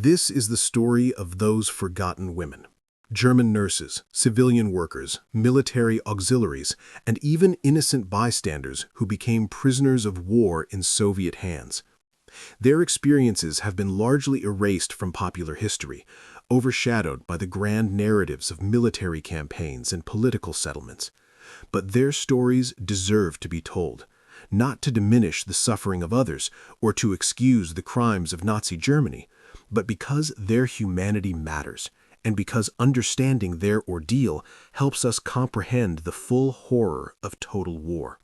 This is the story of those forgotten women. German nurses, civilian workers, military auxiliaries, and even innocent bystanders who became prisoners of war in Soviet hands. Their experiences have been largely erased from popular history, overshadowed by the grand narratives of military campaigns and political settlements. But their stories deserve to be told, not to diminish the suffering of others or to excuse the crimes of Nazi Germany, but because their humanity matters, and because understanding their ordeal helps us comprehend the full horror of total war.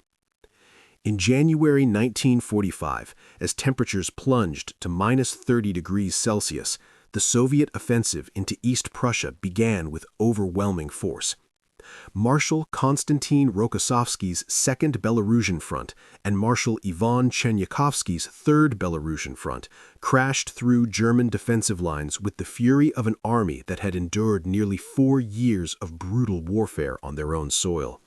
In January 1945, as temperatures plunged to -30 degrees Celsius, the Soviet offensive into East Prussia began with overwhelming force. Marshal Konstantin Rokossovsky's Second Belarusian Front and Marshal Ivan Chernyakhovsky's Third Belarusian Front crashed through German defensive lines with the fury of an army that had endured nearly 4 years of brutal warfare on their own soil.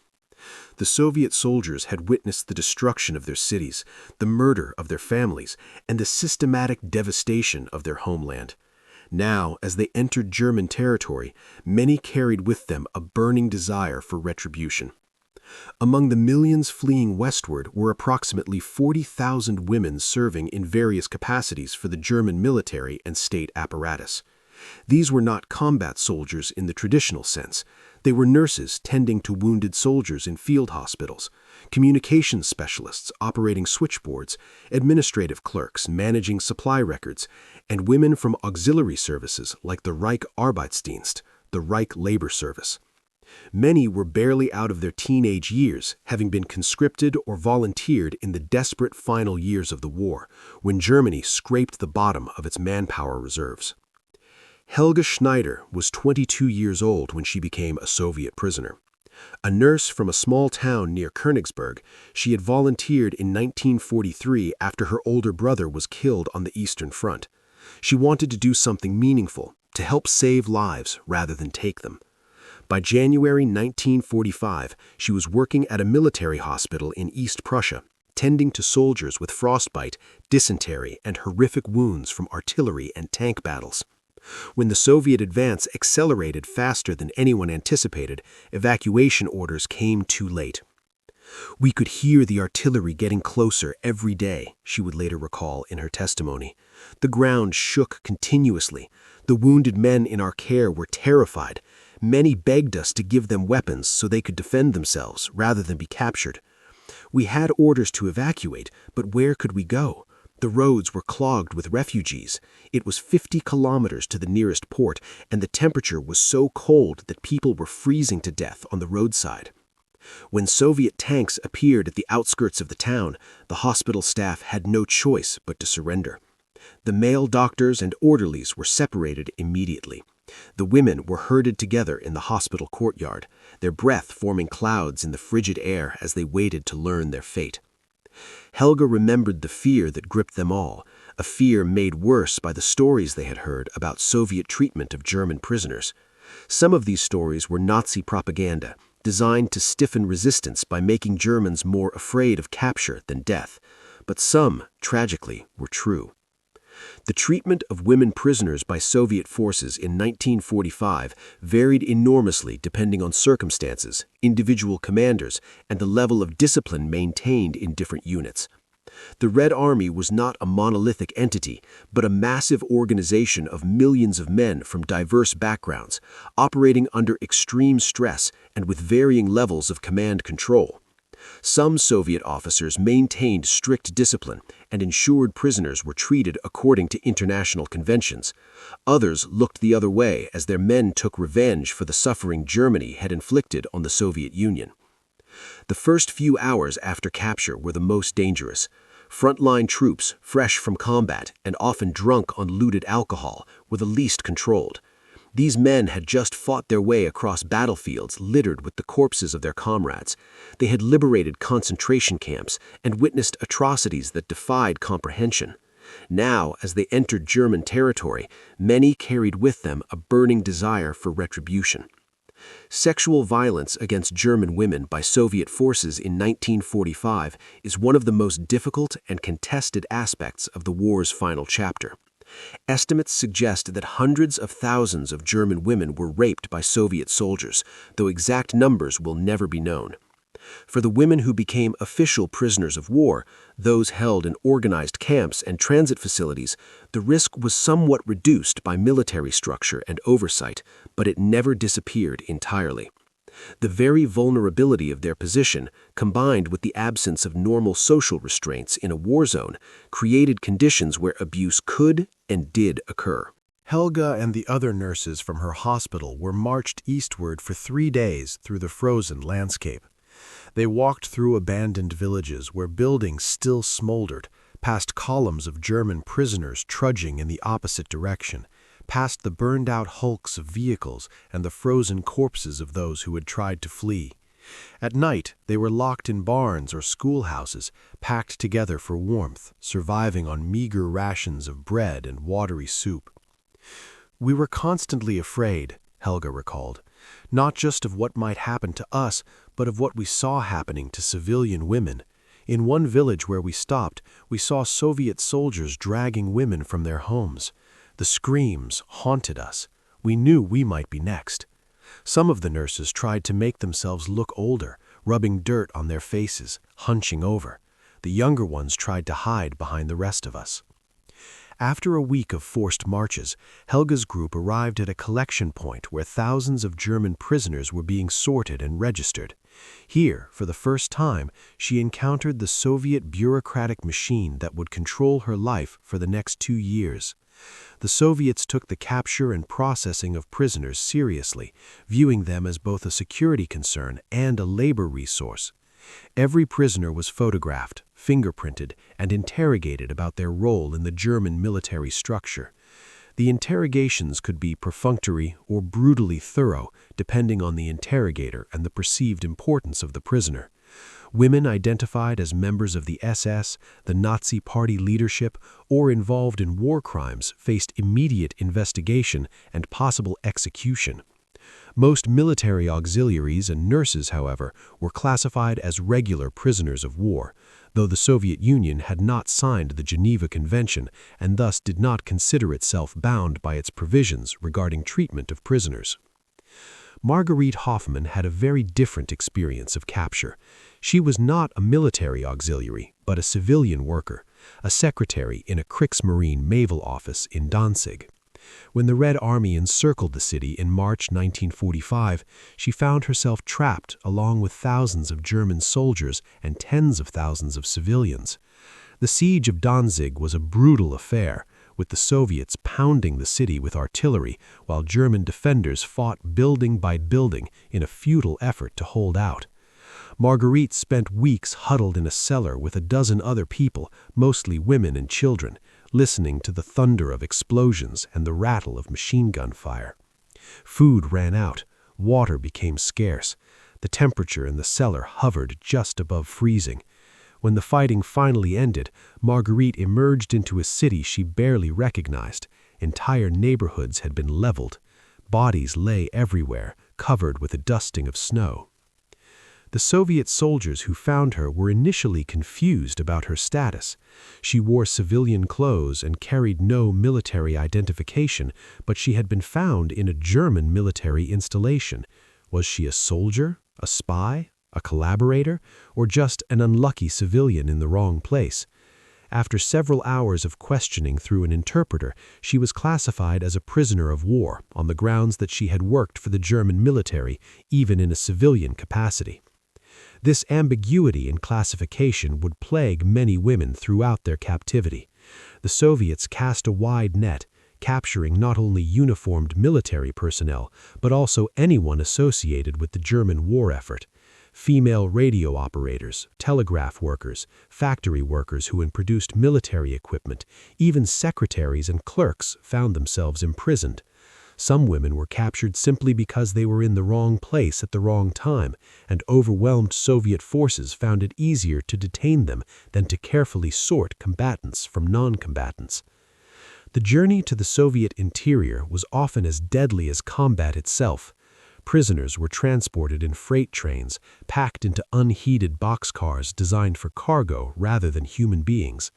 The Soviet soldiers had witnessed the destruction of their cities, the murder of their families, and the systematic devastation of their homeland. Now, as they entered German territory, many carried with them a burning desire for retribution. Among the millions fleeing westward were approximately 40,000 women serving in various capacities for the German military and state apparatus. These were not combat soldiers in the traditional sense. They were nurses tending to wounded soldiers in field hospitals, communications specialists operating switchboards, administrative clerks managing supply records, and women from auxiliary services like the Reich Arbeitsdienst, the Reich Labor Service. Many were barely out of their teenage years, having been conscripted or volunteered in the desperate final years of the war, when Germany scraped the bottom of its manpower reserves. Helga Schneider was 22 years old when she became a Soviet prisoner. A nurse from a small town near Königsberg, she had volunteered in 1943 after her older brother was killed on the Eastern Front. She wanted to do something meaningful, to help save lives rather than take them. By January 1945, she was working at a military hospital in East Prussia, tending to soldiers with frostbite, dysentery, and horrific wounds from artillery and tank battles. When the Soviet advance accelerated faster than anyone anticipated, evacuation orders came too late. "We could hear the artillery getting closer every day," she would later recall in her testimony. "The ground shook continuously. The wounded men in our care were terrified. Many begged us to give them weapons so they could defend themselves rather than be captured. We had orders to evacuate, but where could we go? The roads were clogged with refugees. It was 50 kilometers to the nearest port, and the temperature was so cold that people were freezing to death on the roadside." When Soviet tanks appeared at the outskirts of the town, the hospital staff had no choice but to surrender. The male doctors and orderlies were separated immediately. The women were herded together in the hospital courtyard, their breath forming clouds in the frigid air as they waited to learn their fate. Helga remembered the fear that gripped them all, a fear made worse by the stories they had heard about Soviet treatment of German prisoners. Some of these stories were Nazi propaganda, designed to stiffen resistance by making Germans more afraid of capture than death, but some, tragically, were true. The treatment of women prisoners by Soviet forces in 1945 varied enormously depending on circumstances, individual commanders, and the level of discipline maintained in different units. The Red Army was not a monolithic entity, but a massive organization of millions of men from diverse backgrounds, operating under extreme stress and with varying levels of command control. Some Soviet officers maintained strict discipline and ensured prisoners were treated according to international conventions. Others looked the other way as their men took revenge for the suffering Germany had inflicted on the Soviet Union. The first few hours after capture were the most dangerous. Frontline troops, fresh from combat and often drunk on looted alcohol, were the least controlled. These men had just fought their way across battlefields littered with the corpses of their comrades. They had liberated concentration camps and witnessed atrocities that defied comprehension. Now, as they entered German territory, many carried with them a burning desire for retribution. Sexual violence against German women by Soviet forces in 1945 is one of the most difficult and contested aspects of the war's final chapter. Estimates suggest that hundreds of thousands of German women were raped by Soviet soldiers, though exact numbers will never be known. For the women who became official prisoners of war, those held in organized camps and transit facilities, the risk was somewhat reduced by military structure and oversight, but it never disappeared entirely. The very vulnerability of their position, combined with the absence of normal social restraints in a war zone, created conditions where abuse could and did occur. Helga and the other nurses from her hospital were marched eastward for 3 days through the frozen landscape. They walked through abandoned villages where buildings still smoldered, past columns of German prisoners trudging in the opposite direction, past the burned-out hulks of vehicles and the frozen corpses of those who had tried to flee. At night, they were locked in barns or schoolhouses, packed together for warmth, surviving on meager rations of bread and watery soup. "We were constantly afraid," Helga recalled, "not just of what might happen to us, but of what we saw happening to civilian women. In one village where we stopped, we saw Soviet soldiers dragging women from their homes. The screams haunted us. We knew we might be next." Some of the nurses tried to make themselves look older, rubbing dirt on their faces, hunching over. The younger ones tried to hide behind the rest of us. After a week of forced marches, Helga's group arrived at a collection point where thousands of German prisoners were being sorted and registered. Here, for the first time, she encountered the Soviet bureaucratic machine that would control her life for the next 2 years. The Soviets took the capture and processing of prisoners seriously, viewing them as both a security concern and a labor resource. Every prisoner was photographed, fingerprinted, and interrogated about their role in the German military structure. The interrogations could be perfunctory or brutally thorough, depending on the interrogator and the perceived importance of the prisoner. Women identified as members of the SS, the Nazi Party leadership, or involved in war crimes faced immediate investigation and possible execution. Most military auxiliaries and nurses, however, were classified as regular prisoners of war, though the Soviet Union had not signed the Geneva Convention and thus did not consider itself bound by its provisions regarding treatment of prisoners. Marguerite Hoffmann had a very different experience of capture. She was not a military auxiliary, but a civilian worker, a secretary in a Kriegsmarine naval office in Danzig. When the Red Army encircled the city in March 1945, she found herself trapped along with thousands of German soldiers and tens of thousands of civilians. The siege of Danzig was a brutal affair, with the Soviets pounding the city with artillery while German defenders fought building by building in a futile effort to hold out. Marguerite spent weeks huddled in a cellar with a dozen other people, mostly women and children, listening to the thunder of explosions and the rattle of machine gun fire. Food ran out, water became scarce. The temperature in the cellar hovered just above freezing. When the fighting finally ended, Marguerite emerged into a city she barely recognized. Entire neighborhoods had been leveled. Bodies lay everywhere, covered with a dusting of snow. The Soviet soldiers who found her were initially confused about her status. She wore civilian clothes and carried no military identification, but she had been found in a German military installation. Was she a soldier, a spy, a collaborator, or just an unlucky civilian in the wrong place? After several hours of questioning through an interpreter, she was classified as a prisoner of war on the grounds that she had worked for the German military, even in a civilian capacity. This ambiguity in classification would plague many women throughout their captivity. The Soviets cast a wide net, capturing not only uniformed military personnel, but also anyone associated with the German war effort. Female radio operators, telegraph workers, factory workers who had produced military equipment, even secretaries and clerks found themselves imprisoned. Some women were captured simply because they were in the wrong place at the wrong time, and overwhelmed Soviet forces found it easier to detain them than to carefully sort combatants from non-combatants. The journey to the Soviet interior was often as deadly as combat itself. Prisoners were transported in freight trains, packed into unheated boxcars designed for cargo rather than human beings.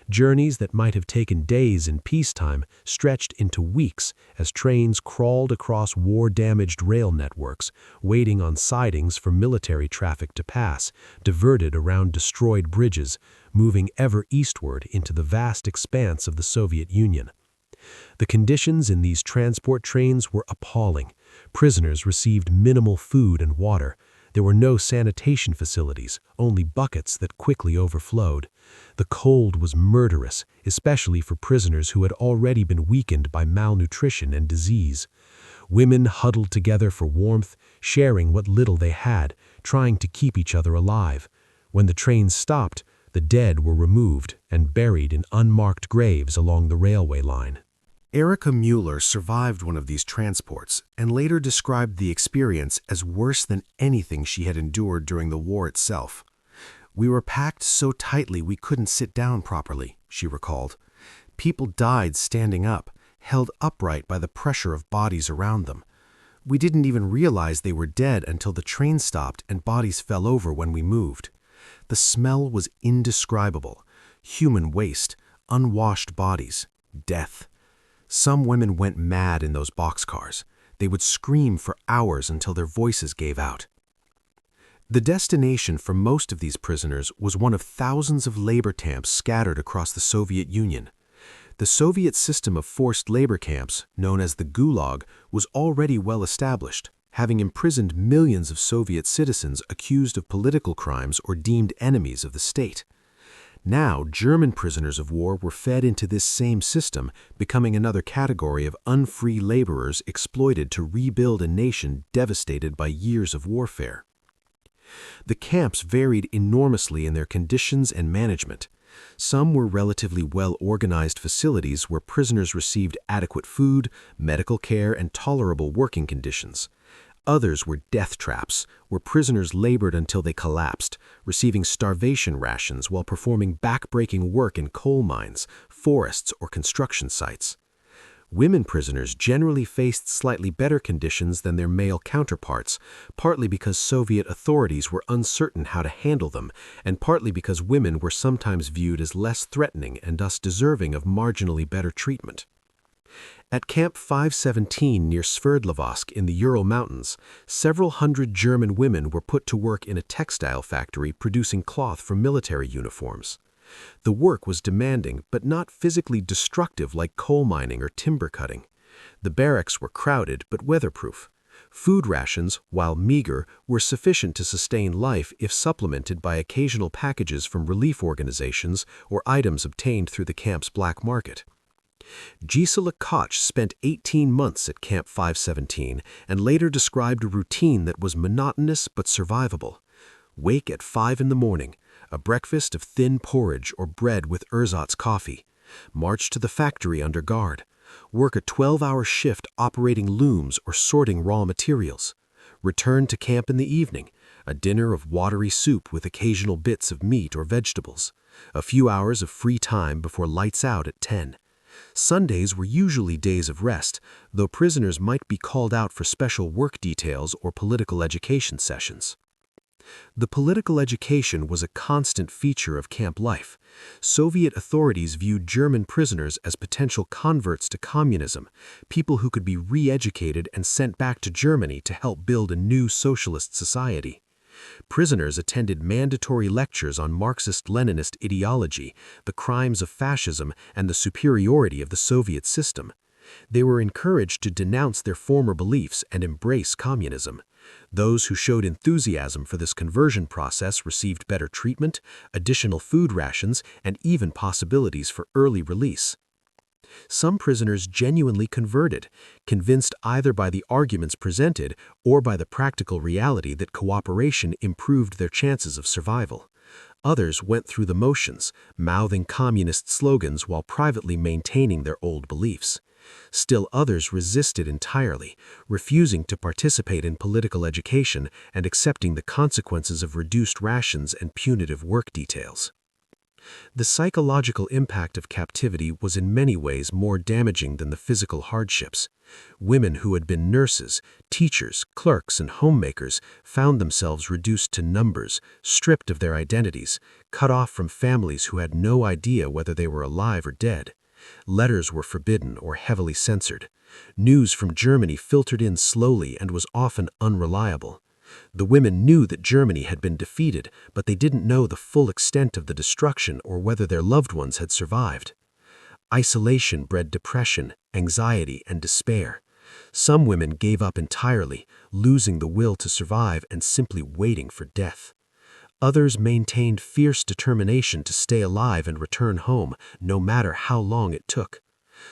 Journeys that might have taken days in peacetime stretched into weeks as trains crawled across war-damaged rail networks, waiting on sidings for military traffic to pass, diverted around destroyed bridges, moving ever eastward into the vast expanse of the Soviet Union. The conditions in these transport trains were appalling. Prisoners received minimal food and water. There were no sanitation facilities, only buckets that quickly overflowed. The cold was murderous, especially for prisoners who had already been weakened by malnutrition and disease. Women huddled together for warmth, sharing what little they had, trying to keep each other alive. When the trains stopped, the dead were removed and buried in unmarked graves along the railway line. Erika Mueller survived one of these transports and later described the experience as worse than anything she had endured during the war itself. "We were packed so tightly we couldn't sit down properly," she recalled. "People died standing up, held upright by the pressure of bodies around them. We didn't even realize they were dead until the train stopped and bodies fell over when we moved. The smell was indescribable. Human waste, unwashed bodies, death. Some women went mad in those boxcars. They would scream for hours until their voices gave out." The destination for most of these prisoners was one of thousands of labor camps scattered across the Soviet Union. The Soviet system of forced labor camps, known as the Gulag, was already well established, having imprisoned millions of Soviet citizens accused of political crimes or deemed enemies of the state. Now, German prisoners of war were fed into this same system, becoming another category of unfree laborers exploited to rebuild a nation devastated by years of warfare. The camps varied enormously in their conditions and management. Some were relatively well-organized facilities where prisoners received adequate food, medical care, and tolerable working conditions. Others were death traps, where prisoners labored until they collapsed, receiving starvation rations while performing back-breaking work in coal mines, forests, or construction sites. Women prisoners generally faced slightly better conditions than their male counterparts, partly because Soviet authorities were uncertain how to handle them, and partly because women were sometimes viewed as less threatening and thus deserving of marginally better treatment. At Camp 517 near Sverdlovsk in the Ural Mountains, several hundred German women were put to work in a textile factory producing cloth for military uniforms. The work was demanding, but not physically destructive like coal mining or timber cutting. The barracks were crowded but weatherproof. Food rations, while meager, were sufficient to sustain life if supplemented by occasional packages from relief organizations or items obtained through the camp's black market. Gisela Koch spent 18 months at Camp 517 and later described a routine that was monotonous but survivable. Wake at 5 in the morning, a breakfast of thin porridge or bread with ersatz coffee. March to the factory under guard. Work a 12-hour shift operating looms or sorting raw materials. Return to camp in the evening, a dinner of watery soup with occasional bits of meat or vegetables. A few hours of free time before lights out at 10. Sundays were usually days of rest, though prisoners might be called out for special work details or political education sessions. The political education was a constant feature of camp life. Soviet authorities viewed German prisoners as potential converts to communism, people who could be re-educated and sent back to Germany to help build a new socialist society. Prisoners attended mandatory lectures on Marxist-Leninist ideology, the crimes of fascism, and the superiority of the Soviet system. They were encouraged to denounce their former beliefs and embrace communism. Those who showed enthusiasm for this conversion process received better treatment, additional food rations, and even possibilities for early release. Some prisoners genuinely converted, convinced either by the arguments presented or by the practical reality that cooperation improved their chances of survival. Others went through the motions, mouthing communist slogans while privately maintaining their old beliefs. Still others resisted entirely, refusing to participate in political education and accepting the consequences of reduced rations and punitive work details. The psychological impact of captivity was in many ways more damaging than the physical hardships. Women who had been nurses, teachers, clerks, and homemakers found themselves reduced to numbers, stripped of their identities, cut off from families who had no idea whether they were alive or dead. Letters were forbidden or heavily censored. News from Germany filtered in slowly and was often unreliable. The women knew that Germany had been defeated, but they didn't know the full extent of the destruction or whether their loved ones had survived. Isolation bred depression, anxiety, and despair. Some women gave up entirely, losing the will to survive and simply waiting for death. Others maintained fierce determination to stay alive and return home, no matter how long it took.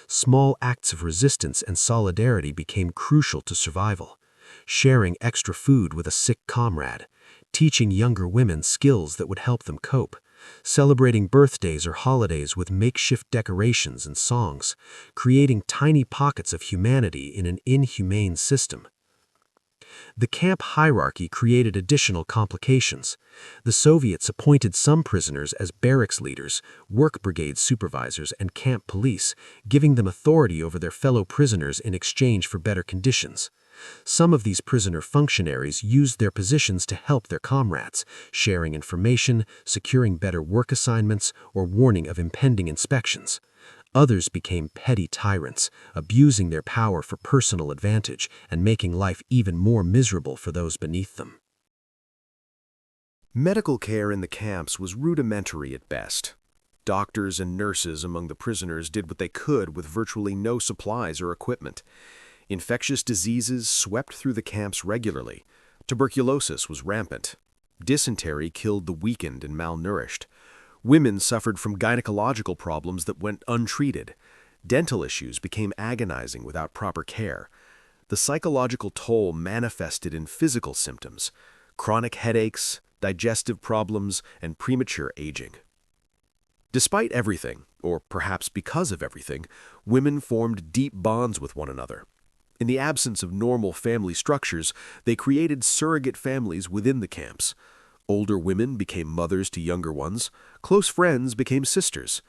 Small acts of resistance and solidarity became crucial to survival. Sharing extra food with a sick comrade, teaching younger women skills that would help them cope, celebrating birthdays or holidays with makeshift decorations and songs, creating tiny pockets of humanity in an inhumane system. The camp hierarchy created additional complications. The Soviets appointed some prisoners as barracks leaders, work brigade supervisors, and camp police, giving them authority over their fellow prisoners in exchange for better conditions. Some of these prisoner functionaries used their positions to help their comrades, sharing information, securing better work assignments, or warning of impending inspections. Others became petty tyrants, abusing their power for personal advantage and making life even more miserable for those beneath them. Medical care in the camps was rudimentary at best. Doctors and nurses among the prisoners did what they could with virtually no supplies or equipment. Infectious diseases swept through the camps regularly. Tuberculosis was rampant. Dysentery killed the weakened and malnourished. Women suffered from gynecological problems that went untreated. Dental issues became agonizing without proper care. The psychological toll manifested in physical symptoms: chronic headaches, digestive problems, and premature aging. Despite everything, or perhaps because of everything, women formed deep bonds with one another. In the absence of normal family structures, they created surrogate families within the camps. Older women became mothers to younger ones. Close friends became sisters.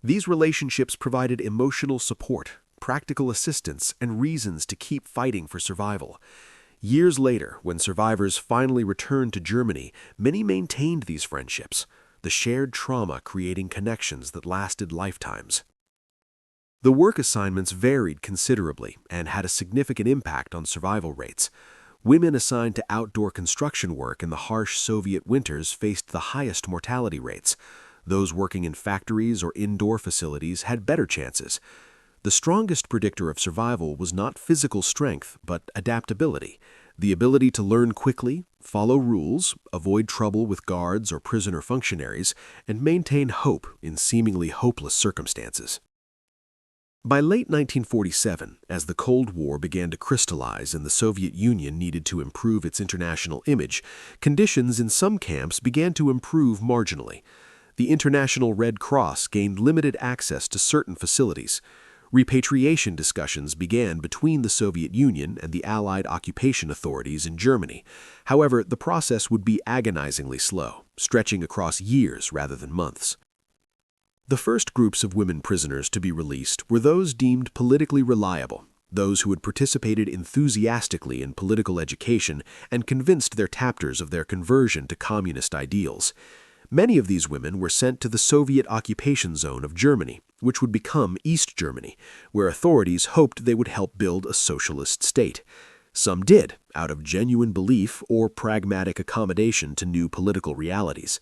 These relationships provided emotional support, practical assistance, and reasons to keep fighting for survival. Years later, when survivors finally returned to Germany, many maintained these friendships, the shared trauma creating connections that lasted lifetimes. The work assignments varied considerably and had a significant impact on survival rates. Women assigned to outdoor construction work in the harsh Soviet winters faced the highest mortality rates. Those working in factories or indoor facilities had better chances. The strongest predictor of survival was not physical strength, but adaptability, the ability to learn quickly, follow rules, avoid trouble with guards or prisoner functionaries, and maintain hope in seemingly hopeless circumstances. By late 1947, as the Cold War began to crystallize and the Soviet Union needed to improve its international image, conditions in some camps began to improve marginally. The International Red Cross gained limited access to certain facilities. Repatriation discussions began between the Soviet Union and the Allied occupation authorities in Germany. However, the process would be agonizingly slow, stretching across years rather than months. The first groups of women prisoners to be released were those deemed politically reliable, those who had participated enthusiastically in political education and convinced their captors of their conversion to communist ideals. Many of these women were sent to the Soviet occupation zone of Germany, which would become East Germany, where authorities hoped they would help build a socialist state. Some did, out of genuine belief or pragmatic accommodation to new political realities.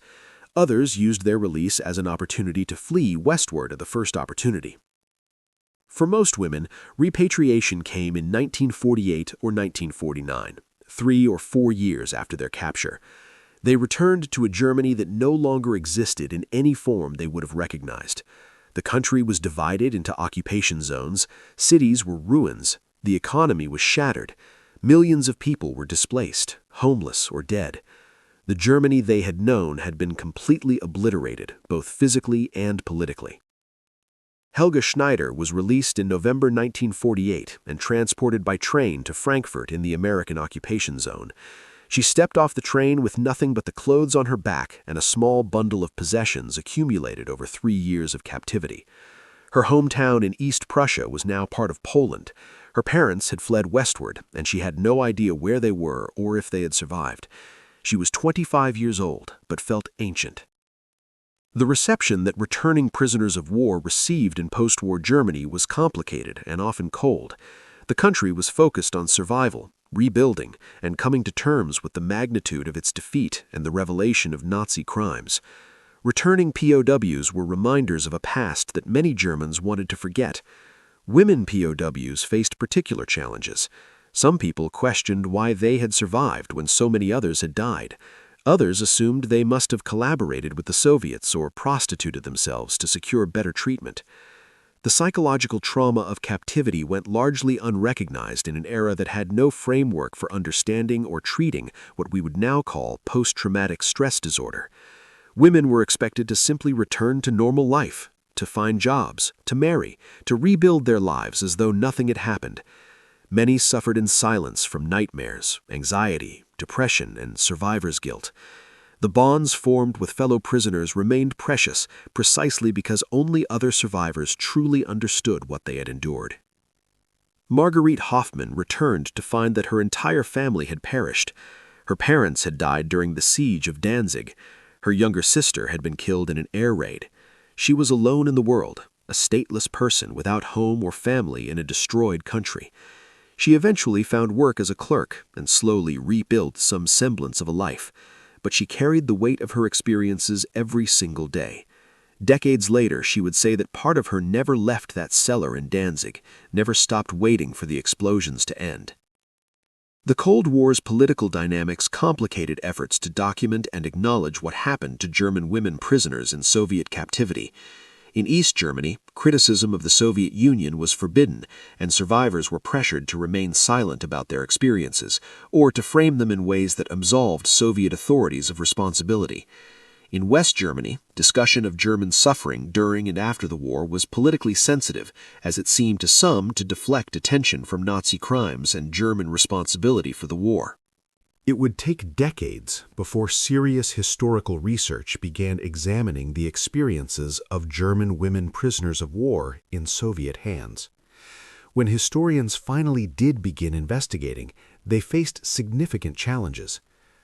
Others used their release as an opportunity to flee westward at the first opportunity. For most women, repatriation came in 1948 or 1949, 3 or 4 years after their capture. They returned to a Germany that no longer existed in any form they would have recognized. The country was divided into occupation zones, cities were ruins, the economy was shattered, millions of people were displaced, homeless or dead. The Germany they had known had been completely obliterated, both physically and politically. Helga Schneider was released in November 1948 and transported by train to Frankfurt in the American occupation zone. She stepped off the train with nothing but the clothes on her back and a small bundle of possessions accumulated over 3 years of captivity. Her hometown in East Prussia was now part of Poland. Her parents had fled westward, and she had no idea where they were or if they had survived. She was 25 years old, but felt ancient. The reception that returning prisoners of war received in post-war Germany was complicated and often cold. The country was focused on survival, rebuilding, and coming to terms with the magnitude of its defeat and the revelation of Nazi crimes. Returning POWs were reminders of a past that many Germans wanted to forget. Women POWs faced particular challenges. Some people questioned why they had survived when so many others had died. Others assumed they must have collaborated with the Soviets or prostituted themselves to secure better treatment. The psychological trauma of captivity went largely unrecognized in an era that had no framework for understanding or treating what we would now call post-traumatic stress disorder. Women were expected to simply return to normal life, to find jobs, to marry, to rebuild their lives as though nothing had happened. Many suffered in silence from nightmares, anxiety, depression, and survivor's guilt. The bonds formed with fellow prisoners remained precious precisely because only other survivors truly understood what they had endured. Marguerite Hoffmann returned to find that her entire family had perished. Her parents had died during the siege of Danzig. Her younger sister had been killed in an air raid. She was alone in the world, a stateless person without home or family in a destroyed country. She eventually found work as a clerk and slowly rebuilt some semblance of a life, but she carried the weight of her experiences every single day. Decades later, she would say that part of her never left that cellar in Danzig, never stopped waiting for the explosions to end. The Cold War's political dynamics complicated efforts to document and acknowledge what happened to German women prisoners in Soviet captivity. In East Germany, criticism of the Soviet Union was forbidden, and survivors were pressured to remain silent about their experiences, or to frame them in ways that absolved Soviet authorities of responsibility. In West Germany, discussion of German suffering during and after the war was politically sensitive, as it seemed to some to deflect attention from Nazi crimes and German responsibility for the war. It would take decades before serious historical research began examining the experiences of German women prisoners of war in Soviet hands. When historians finally did begin investigating, they faced significant challenges.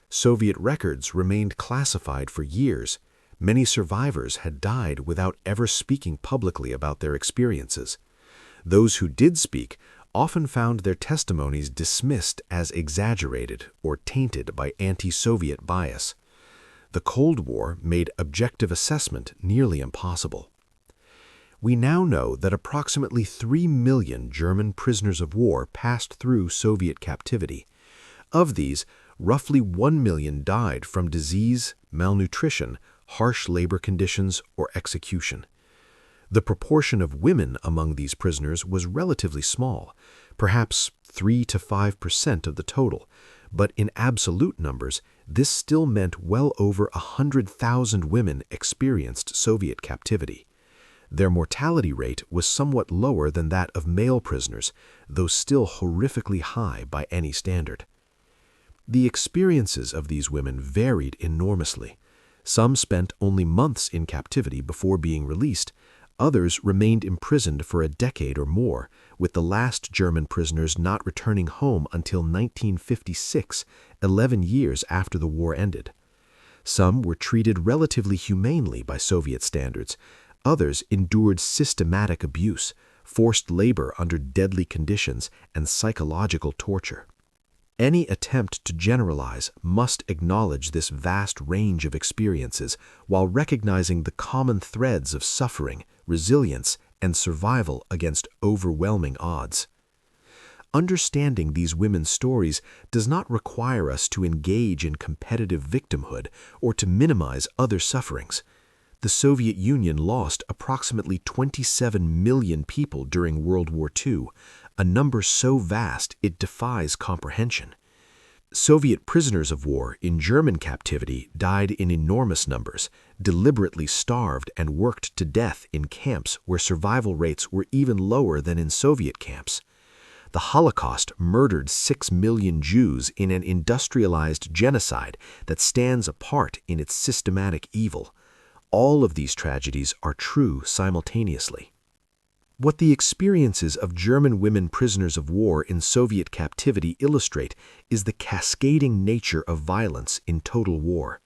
Soviet records remained classified for years. Many survivors had died without ever speaking publicly about their experiences. Those who did speak often found their testimonies dismissed as exaggerated or tainted by anti-Soviet bias. The Cold War made objective assessment nearly impossible. We now know that approximately 3 million German prisoners of war passed through Soviet captivity. Of these, roughly 1 million died from disease, malnutrition, harsh labor conditions, or execution. The proportion of women among these prisoners was relatively small, perhaps 3 to 5% of the total, but in absolute numbers, this still meant well over 100,000 women experienced Soviet captivity. Their mortality rate was somewhat lower than that of male prisoners, though still horrifically high by any standard. The experiences of these women varied enormously. Some spent only months in captivity before being released. Others remained imprisoned for a decade or more, with the last German prisoners not returning home until 1956, 11 years after the war ended. Some were treated relatively humanely by Soviet standards. Others endured systematic abuse, forced labor under deadly conditions, and psychological torture. Any attempt to generalize must acknowledge this vast range of experiences while recognizing the common threads of suffering, resilience, and survival against overwhelming odds. Understanding these women's stories does not require us to engage in competitive victimhood or to minimize other sufferings. The Soviet Union lost approximately 27 million people during World War II, a number so vast it defies comprehension. Soviet prisoners of war in German captivity died in enormous numbers, deliberately starved and worked to death in camps where survival rates were even lower than in Soviet camps. The Holocaust murdered 6 million Jews in an industrialized genocide that stands apart in its systematic evil. All of these tragedies are true simultaneously. What the experiences of German women prisoners of war in Soviet captivity illustrate is the cascading nature of violence in total war.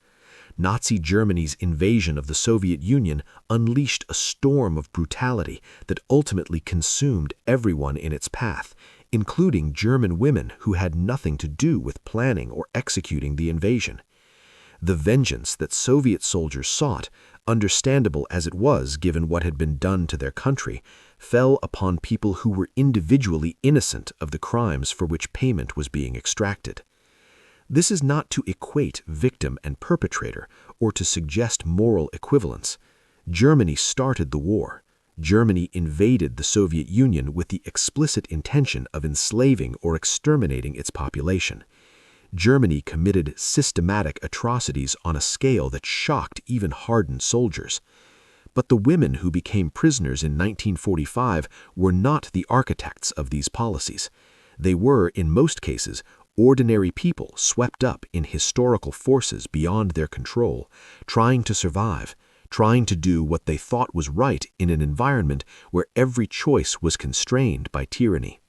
Nazi Germany's invasion of the Soviet Union unleashed a storm of brutality that ultimately consumed everyone in its path, including German women who had nothing to do with planning or executing the invasion. The vengeance that Soviet soldiers sought, understandable as it was given what had been done to their country, fell upon people who were individually innocent of the crimes for which payment was being extracted. This is not to equate victim and perpetrator or to suggest moral equivalence. Germany started the war. Germany invaded the Soviet Union with the explicit intention of enslaving or exterminating its population. Germany committed systematic atrocities on a scale that shocked even hardened soldiers. But the women who became prisoners in 1945 were not the architects of these policies. They were, in most cases, ordinary people swept up in historical forces beyond their control, trying to survive, trying to do what they thought was right in an environment where every choice was constrained by tyranny.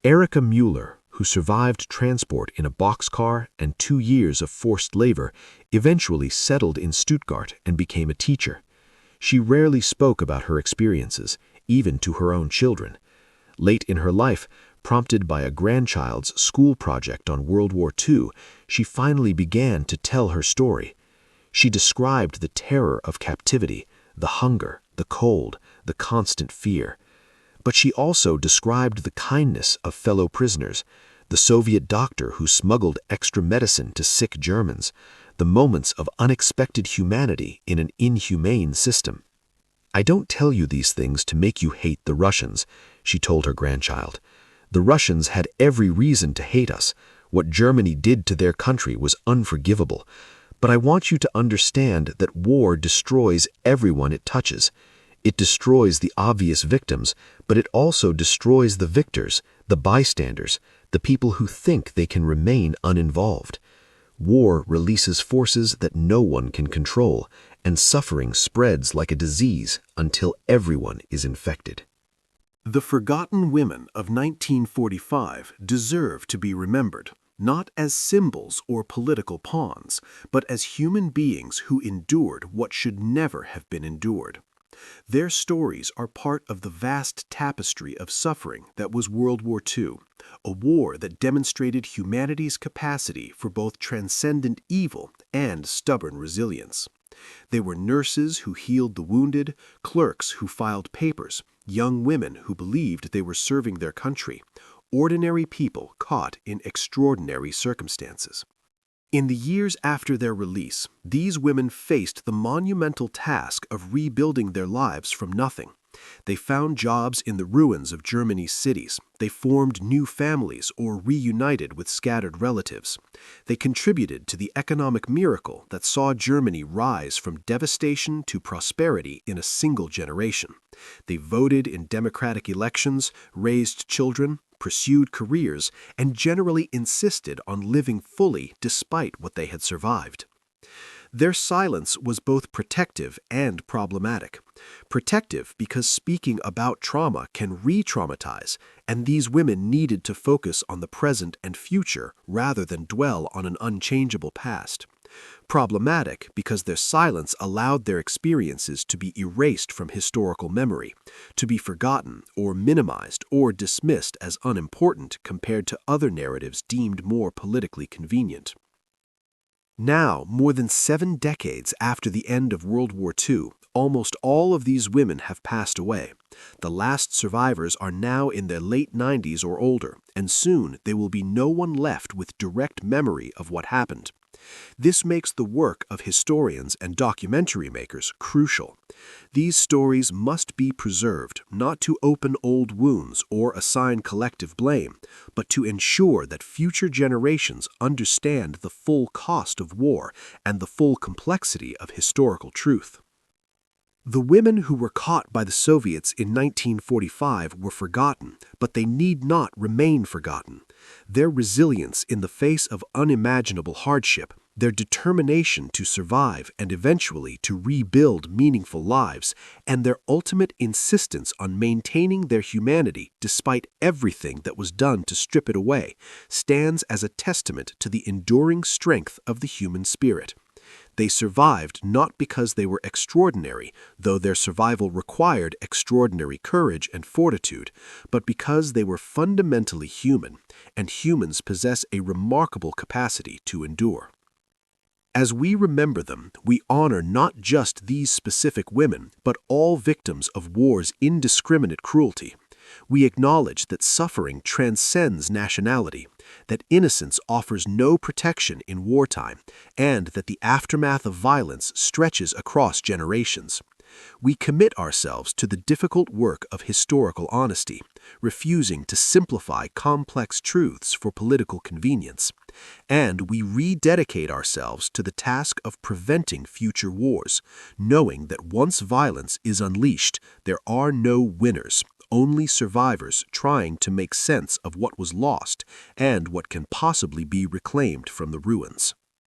Erika Müller, who survived transport in a boxcar and 2 years of forced labor, eventually settled in Stuttgart and became a teacher. She rarely spoke about her experiences, even to her own children. Late in her life, prompted by a grandchild's school project on World War II, she finally began to tell her story. She described the terror of captivity, the hunger, the cold, the constant fear. But she also described the kindness of fellow prisoners, the Soviet doctor who smuggled extra medicine to sick Germans, the moments of unexpected humanity in an inhumane system. "I don't tell you these things to make you hate the Russians," she told her grandchild. "The Russians had every reason to hate us. What Germany did to their country was unforgivable. But I want you to understand that war destroys everyone it touches. It destroys the obvious victims, but it also destroys the victors, the bystanders, the people who think they can remain uninvolved. War releases forces that no one can control, and suffering spreads like a disease until everyone is infected." The forgotten women of 1945 deserve to be remembered, not as symbols or political pawns, but as human beings who endured what should never have been endured. Their stories are part of the vast tapestry of suffering that was World War II, a war that demonstrated humanity's capacity for both transcendent evil and stubborn resilience. They were nurses who healed the wounded, clerks who filed papers, young women who believed they were serving their country, ordinary people caught in extraordinary circumstances. In the years after their release, these women faced the monumental task of rebuilding their lives from nothing. They found jobs in the ruins of Germany's cities. They formed new families or reunited with scattered relatives. They contributed to the economic miracle that saw Germany rise from devastation to prosperity in a single generation. They voted in democratic elections, raised children, pursued careers, and generally insisted on living fully despite what they had survived. Their silence was both protective and problematic. Protective because speaking about trauma can re-traumatize, and these women needed to focus on the present and future rather than dwell on an unchangeable past. Problematic because their silence allowed their experiences to be erased from historical memory, to be forgotten or minimized or dismissed as unimportant compared to other narratives deemed more politically convenient. Now, more than 7 decades after the end of World War II, almost all of these women have passed away. The last survivors are now in their late 90s or older, and soon there will be no one left with direct memory of what happened. This makes the work of historians and documentary makers crucial. These stories must be preserved, not to open old wounds or assign collective blame, but to ensure that future generations understand the full cost of war and the full complexity of historical truth. The women who were caught by the Soviets in 1945 were forgotten, but they need not remain forgotten. Their resilience in the face of unimaginable hardship, their determination to survive and eventually to rebuild meaningful lives, and their ultimate insistence on maintaining their humanity despite everything that was done to strip it away, stands as a testament to the enduring strength of the human spirit. They survived not because they were extraordinary, though their survival required extraordinary courage and fortitude, but because they were fundamentally human, and humans possess a remarkable capacity to endure. As we remember them, we honor not just these specific women, but all victims of war's indiscriminate cruelty. We acknowledge that suffering transcends nationality, that innocence offers no protection in wartime, and that the aftermath of violence stretches across generations. We commit ourselves to the difficult work of historical honesty, refusing to simplify complex truths for political convenience. And we rededicate ourselves to the task of preventing future wars, knowing that once violence is unleashed, there are no winners, only survivors trying to make sense of what was lost and what can possibly be reclaimed from the ruins.